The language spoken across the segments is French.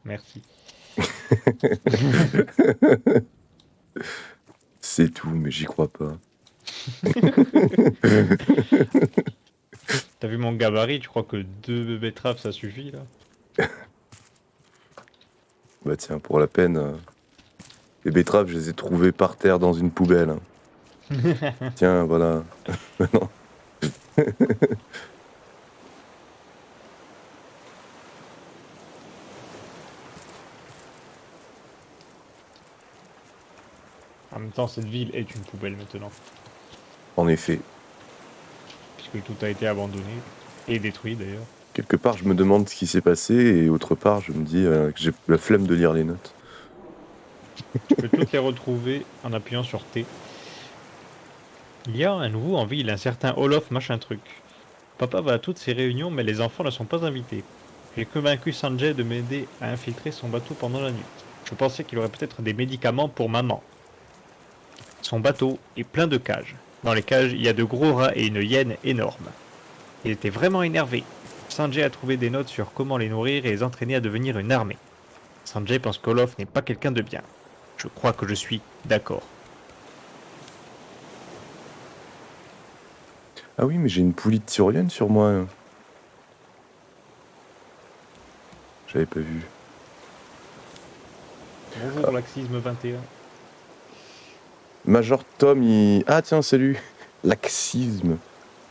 Merci. C'est tout, mais j'y crois pas. T'as vu mon gabarit, tu crois que 2 betteraves ça suffit là? Bah tiens, pour la peine, les betteraves, je les ai trouvées par terre dans une poubelle, hein. Tiens, voilà. Non. En même temps, cette ville est une poubelle maintenant, En effet, puisque tout a été abandonné et détruit d'ailleurs. quelque part, je me demande ce qui s'est passé, et autre part, je me dis que j'ai la flemme de lire les notes. Tu peux toutes les retrouver en appuyant sur T. Il y a un nouveau en ville, un certain Olof machin truc. Papa va à toutes ces réunions, mais les enfants ne sont pas invités. J'ai convaincu Sanjay de m'aider à infiltrer son bateau pendant la nuit. Je pensais qu'il aurait peut-être des médicaments pour maman. Son bateau est plein de cages. Dans les cages, il y a de gros rats et une hyène énorme. Il était vraiment énervé. Sanjay a trouvé des notes sur comment les nourrir et les entraîner à devenir une armée. Sanjay pense qu'Olof n'est pas quelqu'un de bien. Je crois que je suis d'accord. Ah oui, mais j'ai une poulie de tyrolienne sur moi, hein. J'avais pas vu. Bonjour Laxisme 21. Major Tom, il... Ah tiens, salut. Laxisme.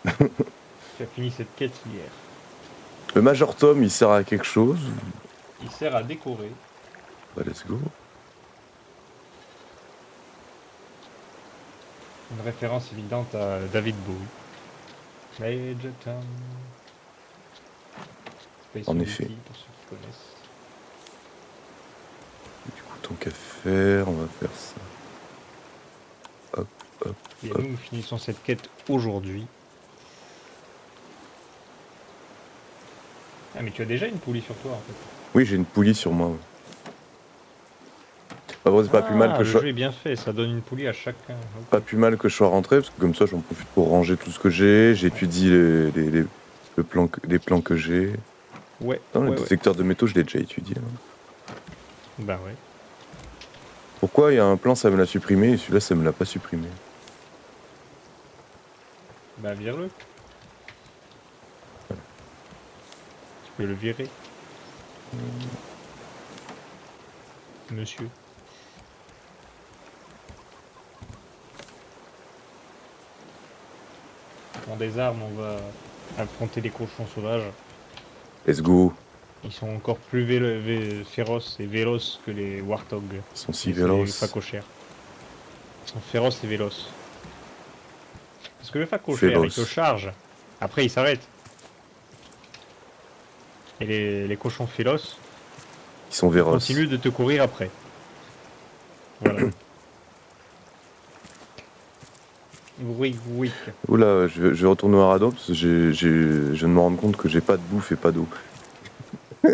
Tu as fini cette quête hier. Le Major Tom, il sert à quelque chose? Il sert à décorer. Bah, let's go. Une référence évidente à David Bowie. Major Tom. Space En Oddity, effet. pour ceux qui connaissent. Du coup, tant qu'à faire, on va faire ça. Hop, hop, Et hop. nous finissons cette quête aujourd'hui. Ah mais tu as déjà une poulie sur toi en fait. Oui, j'ai une poulie sur moi, ouais. Bah, bon, c'est pas plus mal Ah, que le je sois... jeu est bien fait, ça donne une poulie à chacun. Pas Ok. plus mal que je sois rentré, parce que comme ça, j'en profite pour ranger tout ce que j'ai. J'étudie les plans que j'ai. Ouais, Non, le ouais, ouais. détecteur de métaux, je l'ai déjà étudié, hein. Bah ouais. Pourquoi il y a un plan, ça me l'a supprimé, et celui-là, ça me l'a pas supprimé? Bah vire-le. Tu peux le virer, monsieur. Dans des armes, on va affronter les cochons sauvages. Let's go. Ils sont encore plus féroces et véloces que les warthogs. Ils sont si Les véloces. phacochères. Ils sont féroces et véloces. Parce que le phacochère, il te Féloces. charge. Après, il s'arrête. Et les cochons féroces, Ils sont ils véros. continuent de te courir après. Voilà. Oui, oui. Oula, je vais retourner au radeau, parce que je viens de me rendre compte que j'ai pas de bouffe et pas d'eau. Ah,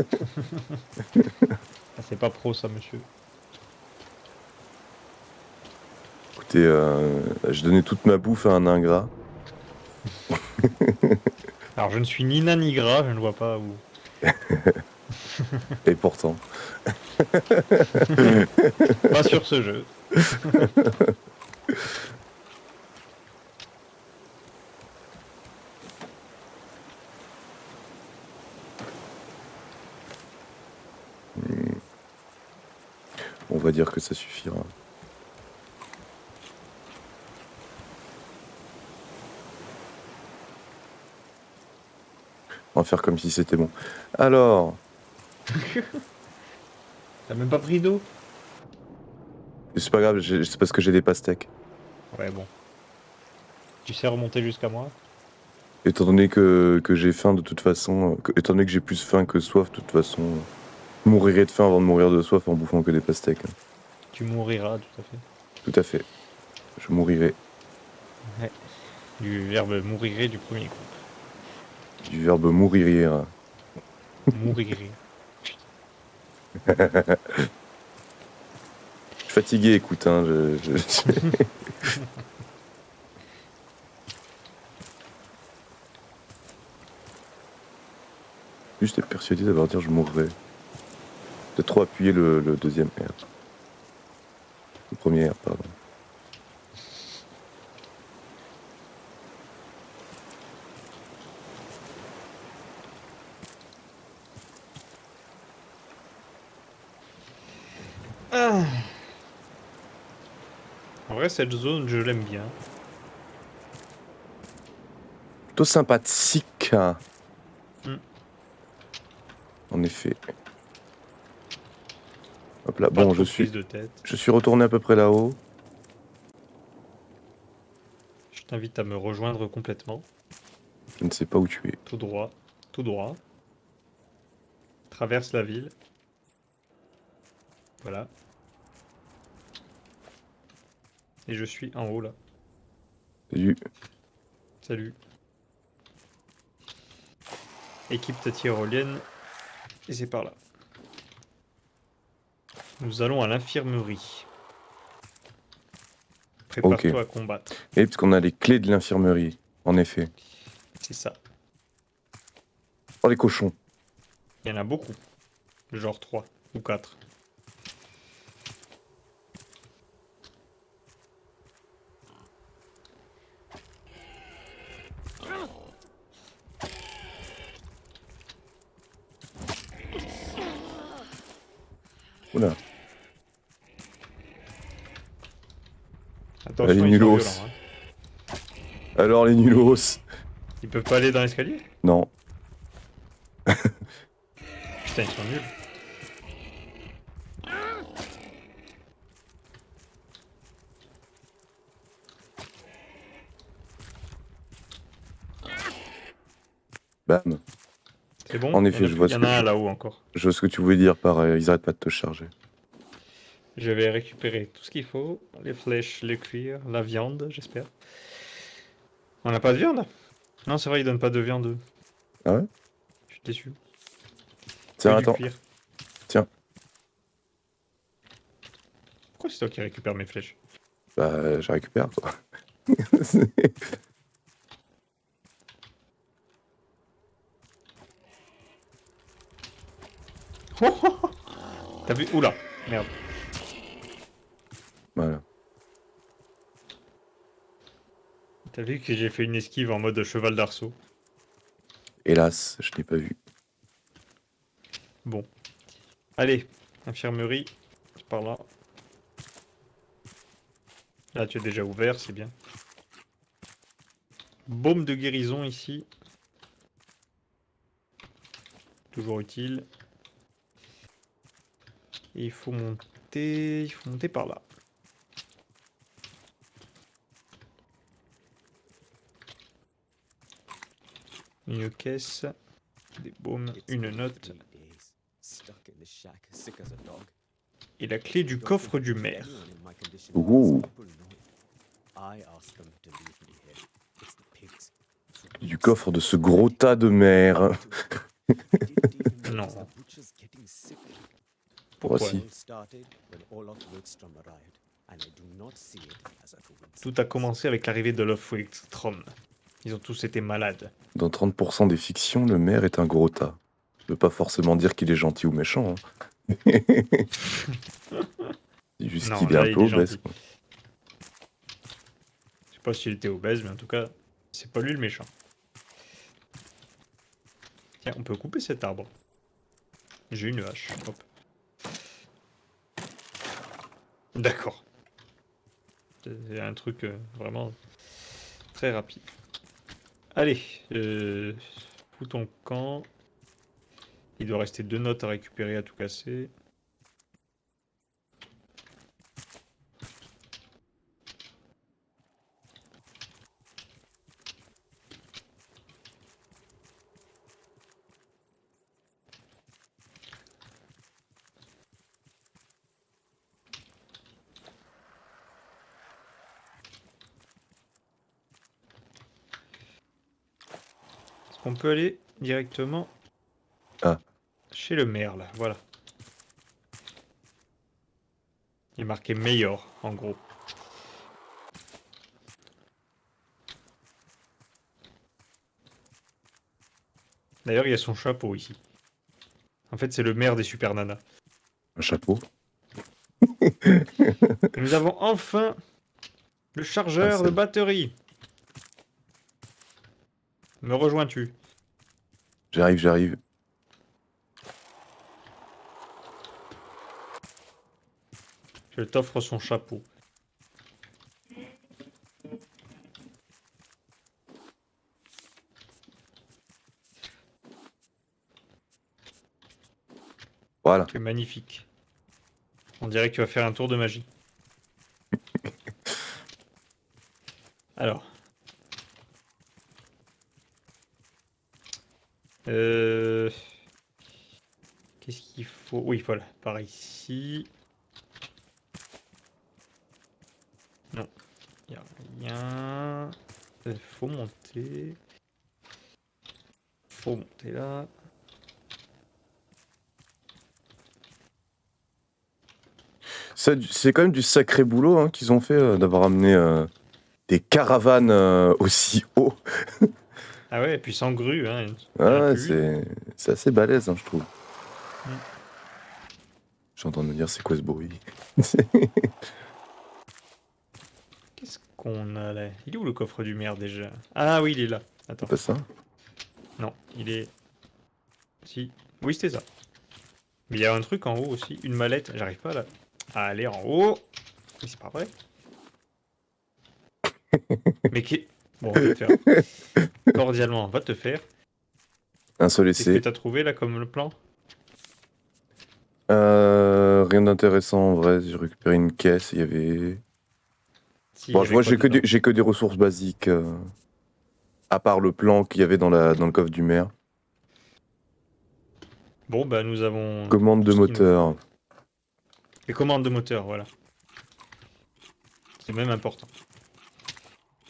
c'est pas pro ça, monsieur. Écoutez, j'ai donné toute ma bouffe à un ingrat. Alors, je ne suis ni nain ni gras, je ne vois pas où. Et pourtant. Pas sur ce jeu. On va dire que ça suffira. On va faire comme si c'était bon. Alors, T'as même pas pris d'eau? c'est pas grave, c'est parce que j'ai des pastèques. Ouais, bon. Tu sais remonter jusqu'à moi? Étant donné que j'ai faim de toute façon, étant donné que j'ai plus faim que soif, de toute façon, je mourirai de faim avant de mourir de soif en bouffant que des pastèques, hein. Tu mouriras, tout à fait. Tout à fait. Je mourirai Ouais. Du verbe mourirait du premier coup. du verbe mourir. Mourirait. Je suis fatigué, écoute, hein, Juste être persuadé d'avoir dit je mourrai. De trop appuyer le deuxième R. Le premier R, pardon. En vrai, cette zone, je l'aime bien. Plutôt sympathique. Hein. Hmm. En effet. Hop là, Pas bon, trop de prise de tête. je suis retourné à peu près là-haut. Je t'invite à me rejoindre complètement. Je ne sais pas où tu es. Tout droit. Tout droit. Traverse la ville. Voilà. Et je suis en haut là. Salut. Salut. Équipe ta tyrolienne. Et c'est par là. Nous allons à l'infirmerie. Prépare-toi à combattre. Et parce qu'on a les clés de l'infirmerie, en effet. C'est ça. Oh, les cochons. Il y en a beaucoup. Genre 3 ou 4. Oula. Attention, les ils sont nulos. violents. Hein. Alors, les nulos. Ils peuvent pas aller dans l'escalier? Non. Putain, ils sont nuls. Bam. C'est bon? En effet, je vois Il y ce en que a un là-haut encore. je vois ce que tu voulais dire par ils arrêtent pas de te charger. Je vais récupérer tout ce qu'il faut. Les flèches, le cuir, la viande, j'espère. On n'a pas de viande? Non, c'est vrai, ils donnent pas de viande. Ah ouais? Je suis déçu. Tiens, Que du attends. cuir. Tiens. Pourquoi c'est toi qui récupères mes flèches? Bah, je récupère, quoi. T'as vu? Oula, merde. Voilà. T'as vu que j'ai fait une esquive en mode cheval d'arceau? Hélas, je n'ai pas vu. Bon. Allez, infirmerie. C'est par là. Là, tu es déjà ouvert, c'est bien. Baume de guérison ici. Toujours utile. Et il faut monter par là. Une caisse, des baumes, une note. Et la clé du coffre du maire. Ouh. Du coffre de ce gros tas de mer. Non. Pourquoi Pourquoi? Tout a commencé avec l'arrivée de Love Wickstrom. Ils ont tous été malades. Dans 30% des fictions, le maire est un gros tas. Ça veut pas forcément dire qu'il est gentil ou méchant. Hein. C'est juste Non, qu'il est là, un il peu est obèse. gentil. Quoi. Je sais pas s'il était obèse, mais en tout cas, c'est pas lui le méchant. Tiens, on peut couper cet arbre. J'ai une hache. Hop. D'accord. C'est un truc vraiment très rapide. Allez, fous ton camp. Il doit rester 2 notes à récupérer à tout casser. Est-ce qu'on peut aller directement chez le maire, là? Voilà. Il est marqué Mayor, en gros. D'ailleurs, il y a son chapeau ici. En fait, c'est le maire des super nanas. Un chapeau. Nous avons enfin le chargeur de c'est- batterie. Me rejoins-tu? J'arrive. Je t'offre son chapeau. Voilà. C'est magnifique. On dirait que tu vas faire un tour de magie. Alors. Qu'est-ce qu'il faut? Oui, voilà. Par ici. Non. Il n'y a rien. Il faut monter. Faut monter là. C'est quand même du sacré boulot hein, qu'ils ont fait d'avoir amené des caravanes aussi haut. Ah ouais, et puis sans grue, hein. Ah ouais, c'est assez balèze, hein, je trouve. Mm. Je suis en train de me dire, c'est quoi ce bruit? Qu'est-ce qu'on a là? Il est où le coffre du maire déjà? Ah oui, il est là. Attends. C'est pas ça? Non, il est... Si. Oui, c'était ça. Mais il y a un truc en haut aussi. Une mallette. J'arrive pas là à aller en haut. Mais c'est pas vrai. Mais qui... Bon, on va te faire. Cordialement, on va te faire. Un seul Qu'est-ce que essai. t'as trouvé là comme le plan? Rien d'intéressant en vrai. J'ai récupéré une caisse. Il y avait. Si, Bon, il y je avait vois, quoi dedans? j'ai que des ressources basiques. À part le plan qu'il y avait dans le coffre du maire. Bon, bah nous avons Commande tout de ce qu'il nous moteur. faut. Les commandes de moteur, voilà. C'est même important.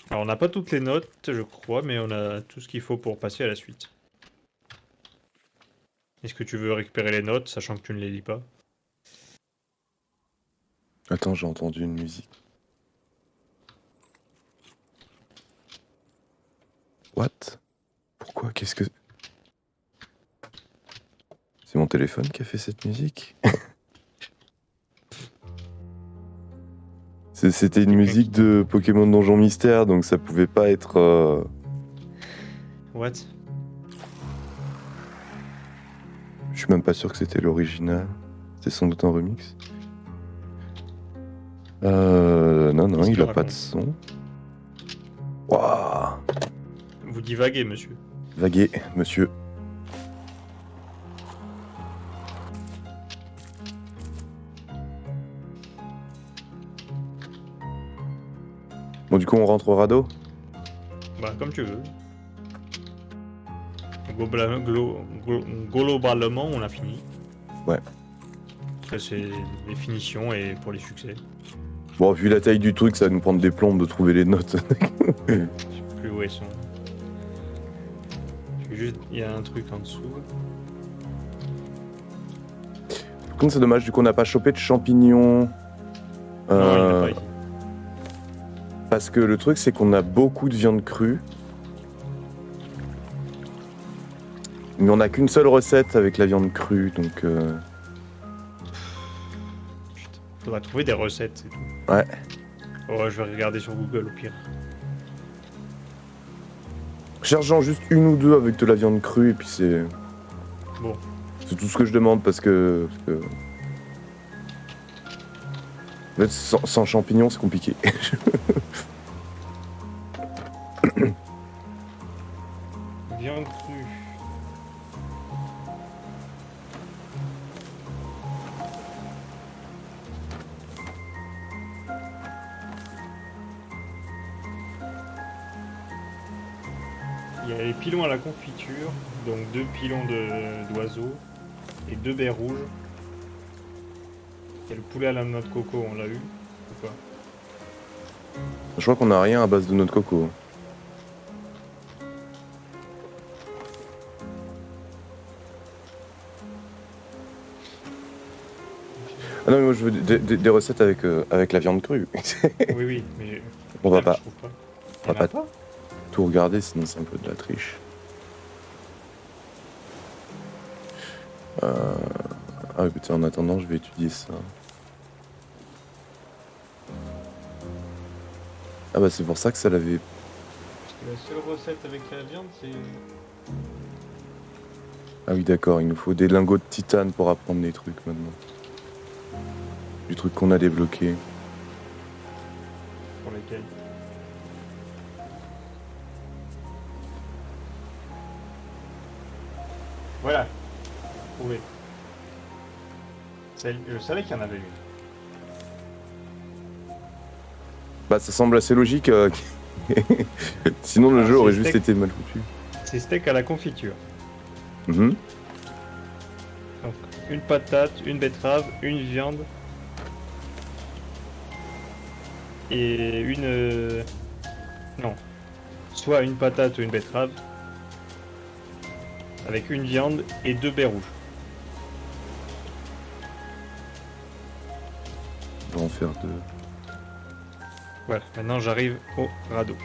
Alors, on n'a pas toutes les notes, je crois, mais on a tout ce qu'il faut pour passer à la suite. Est-ce que tu veux récupérer les notes, sachant que tu ne les lis pas? Attends, j'ai entendu une musique. What? Pourquoi? Qu'est-ce que... C'est mon téléphone qui a fait cette musique? C'était une Quelqu'un musique de Pokémon Donjon Mystère, donc ça pouvait pas être... What? Je suis même pas sûr que c'était l'original. C'était sans doute un remix. Non, Qu'est-ce il qu'il a pas de raconte? son. Waouh! Vous divaguez, monsieur. Vaguer, monsieur. Bon, du coup, on rentre au radeau? Bah, comme tu veux. Globalement, on a fini. Ouais. Après, c'est les finitions et pour les succès. Bon, vu la taille du truc, ça va nous prendre des plombes de trouver les notes. Je sais plus où elles sont. Juste, il y a un truc en dessous. Par contre, c'est dommage, du coup, on n'a pas chopé de champignons. Non, il n'y en a pas ici. Parce que le truc, c'est qu'on a beaucoup de viande crue. Mais on n'a qu'une seule recette avec la viande crue, donc... Putain, faudra trouver des recettes, c'est tout. Ouais. Oh, je vais regarder sur Google au pire. Cherche-en juste une ou deux avec de la viande crue, et puis c'est... Bon. C'est tout ce que je demande, parce que... En fait, sans champignons, c'est compliqué. Viande crue. Il y a les pilons à la confiture, donc 2 pilons d'oiseaux et 2 baies rouges. Il y a le poulet à la noix de coco, on l'a eu ou pas? Je crois qu'on a rien à base de noix de coco. Ah non, mais moi je veux des recettes avec la viande crue. Oui, oui, mais On va je pas trouve pas. on Il y va en a pas pas? tout regarder, sinon c'est un peu de la triche. Ah oui, putain, en attendant, je vais étudier ça. Ah bah c'est pour ça que ça l'avait... Parce que la seule recette avec la viande, c'est... Ah oui, d'accord, il nous faut des lingots de titane pour apprendre les trucs maintenant. Du truc qu'on a débloqué. Pour lesquels. Voilà. Trouvé. Je savais qu'il y en avait une. Bah ça semble assez logique. Sinon le Alors, jeu aurait c'est juste steak. été mal foutu. C'est steak à la confiture. Mhm. Donc, une patate, une betterave, une viande. Et une... Non. Soit une patate ou une betterave. Avec une viande et 2 baies rouges. On va en faire deux. Voilà, maintenant j'arrive au radeau.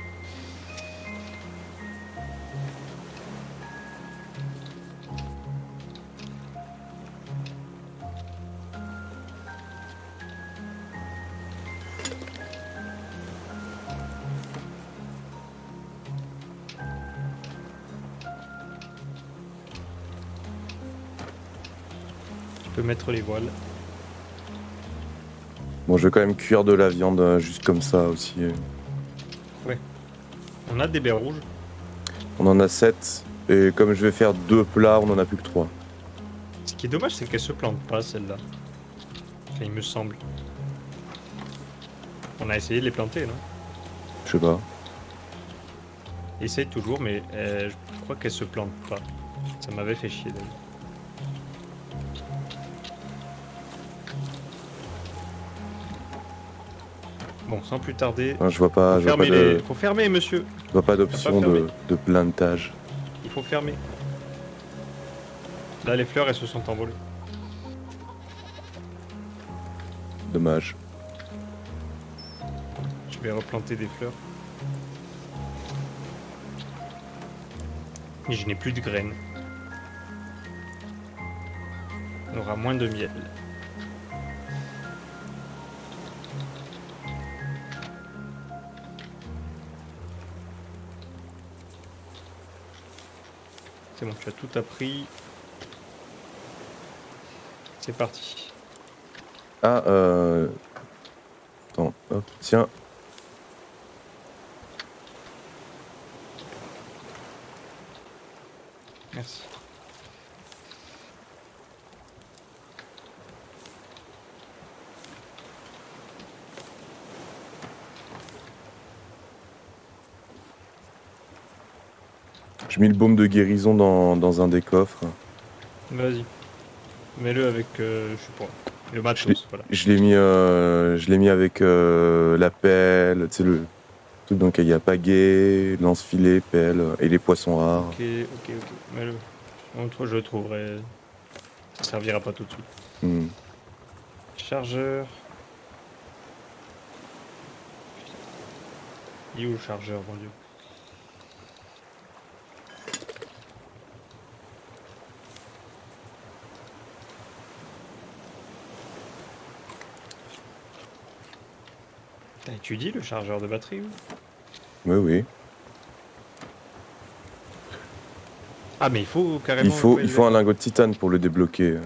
Tu peux mettre les voiles. Bon, je vais quand même cuire de la viande juste comme ça aussi. On a des baies rouges. On en a 7. Et comme je vais faire 2 plats, on en a plus que 3. Ce qui est dommage, c'est qu'elle se plante pas, celle-là. Enfin, il me semble. On a essayé de les planter, non? Je sais pas. Essaye toujours, mais je crois qu'elle se plante pas. Ça m'avait fait chier, d'ailleurs. Bon, sans plus tarder... Enfin, je vois pas, je vois pas de, Faut fermer, monsieur. je vois pas d'option fermé. de plantage. Il faut fermer. Là, les fleurs, elles se sont envolées. Dommage. Je vais replanter des fleurs. Et je n'ai plus de graines. On aura moins de miel. C'est bon, tu as tout appris. C'est parti. Ah, attends, hop, tiens. Merci. J'ai mis le baume de guérison dans un des coffres. Vas-y. Mets-le avec, je sais pas, le matos, voilà. Je l'ai mis avec la pelle, tu sais, le truc dans lequel il y a pagaie, lance-filet, pelle et les poissons rares. Ok, ok, ok. Mets-le. Autre, je le trouverai. Ça servira pas tout de suite. Hmm. Chargeur. Il est où le chargeur, mon dieu? T'as étudié le chargeur de batterie ou? Oui, oui. Ah, mais il faut carrément... Il faut un lingot de titane pour le débloquer.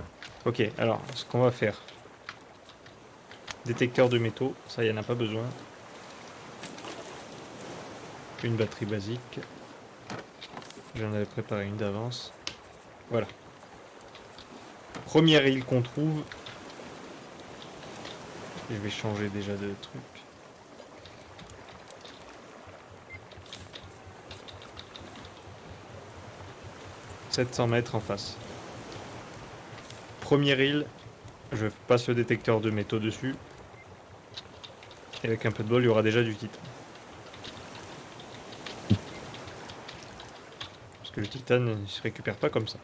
Ok, alors, ce qu'on va faire. Détecteur de métaux, ça, il n'y en a pas besoin. Une batterie basique. J'en avais préparé une d'avance. Voilà. Première île qu'on trouve. Je vais changer déjà de truc. « 700 mètres en face. Première île, je passe le détecteur de métaux dessus. Et avec un peu de bol, il y aura déjà du titane. Parce que le titane, il se récupère pas comme ça.